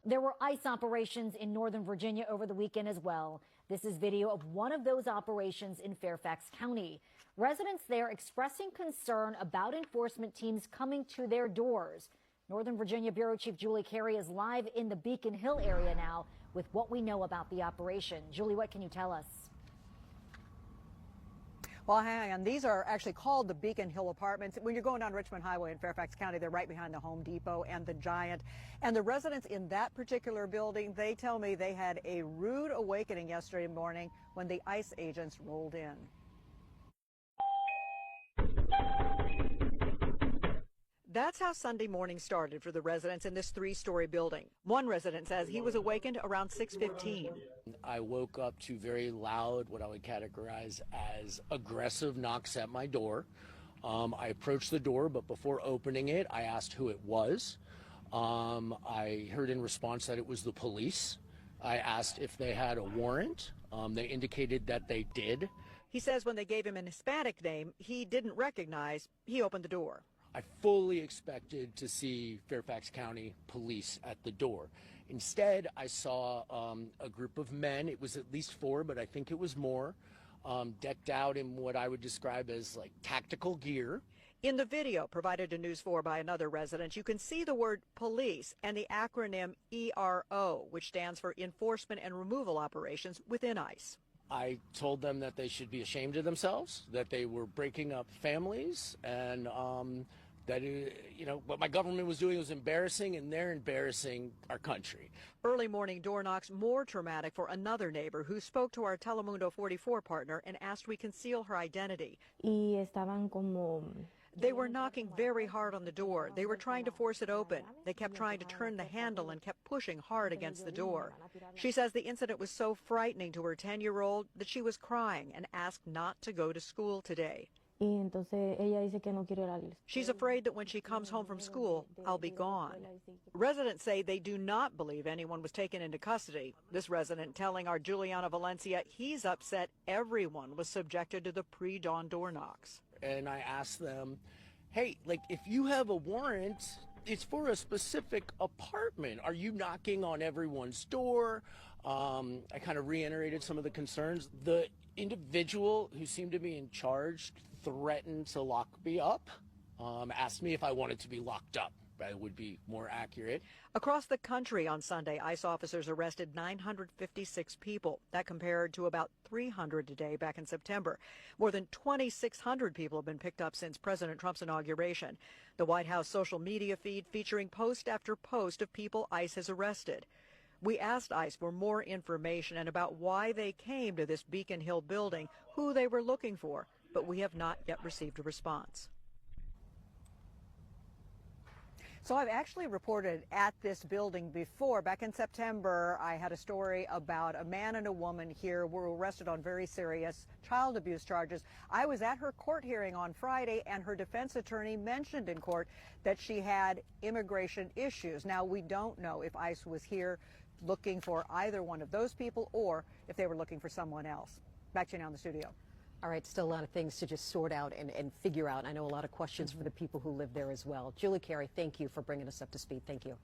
There were ICE operations in Northern Virginia over the weekend as well. This is video of one of those operations in Fairfax County. Residents there expressing concern about enforcement teams coming to their doors. Northern Virginia Bureau Chief Julie Carey is live in the Beacon Hill area now with what we know about the operation. Julie, what can you tell us? Well, hang on. These are actually called the Beacon Hill Apartments. When you're going down Richmond Highway in Fairfax County, they're right behind the Home Depot and the Giant. And the residents in that particular building, they tell me they had a rude awakening yesterday morning when the ICE agents rolled in. That's how Sunday morning started for the residents in this three-story building. One resident says he was awakened around 6:15. I woke up to very loud, what I would categorize as aggressive knocks at my door. I approached the door, but before opening it, I asked who it was. I heard in response that it was the police. I asked if they had a warrant. They indicated that they did. He says when they gave him an Hispanic name he didn't recognize, he opened the door. I fully expected to see Fairfax County police at the door. Instead, I saw a group of men. It was at least 4, but I think it was more, decked out in what I would describe as like tactical gear. In the video provided to News 4 by another resident, you can see the word police and the acronym ERO, which stands for Enforcement and Removal Operations within ICE. I told them that they should be ashamed of themselves, that they were breaking up families, and that what my government was doing was embarrassing, and they're embarrassing our country. Early morning door knocks more traumatic for another neighbor who spoke to our Telemundo 44 partner and asked we conceal her identity. They were knocking very hard on the door. They were trying to force it open. They kept trying to turn the handle and kept pushing hard against the door. She says the incident was so frightening to her 10-year-old that she was crying and asked not to go to school today. She's afraid that when she comes home from school, I'll be gone. Residents say they do not believe anyone was taken into custody. This resident telling our Juliana Valencia he's upset everyone was subjected to the pre-dawn door knocks. And I asked them, hey, if you have a warrant, it's for a specific apartment. Are you knocking on everyone's door? I kind of reiterated some of the concerns. The individual who seemed to be in charge threatened to lock me up, asked me if I wanted to be locked up. That would be more accurate. Across the country on Sunday, ICE officers arrested 956 people. That compared to about 300 a day back in September. More than 2,600 people have been picked up since President Trump's inauguration. The White House social media feed featuring post after post of people ICE has arrested. We asked ICE for more information and about why they came to this Beacon Hill building, who they were looking for, but we have not yet received a response. So I've actually reported at this building before. Back in September, I had a story about a man and a woman here were arrested on very serious child abuse charges. I was at her court hearing on Friday, and her defense attorney mentioned in court that she had immigration issues. Now, we don't know if ICE was here looking for either one of those people or if they were looking for someone else. Back to you now in the studio. All right, still a lot of things to just sort out and figure out. I know a lot of questions for the people who live there as well. Julie Carey, thank you for bringing us up to speed. Thank you.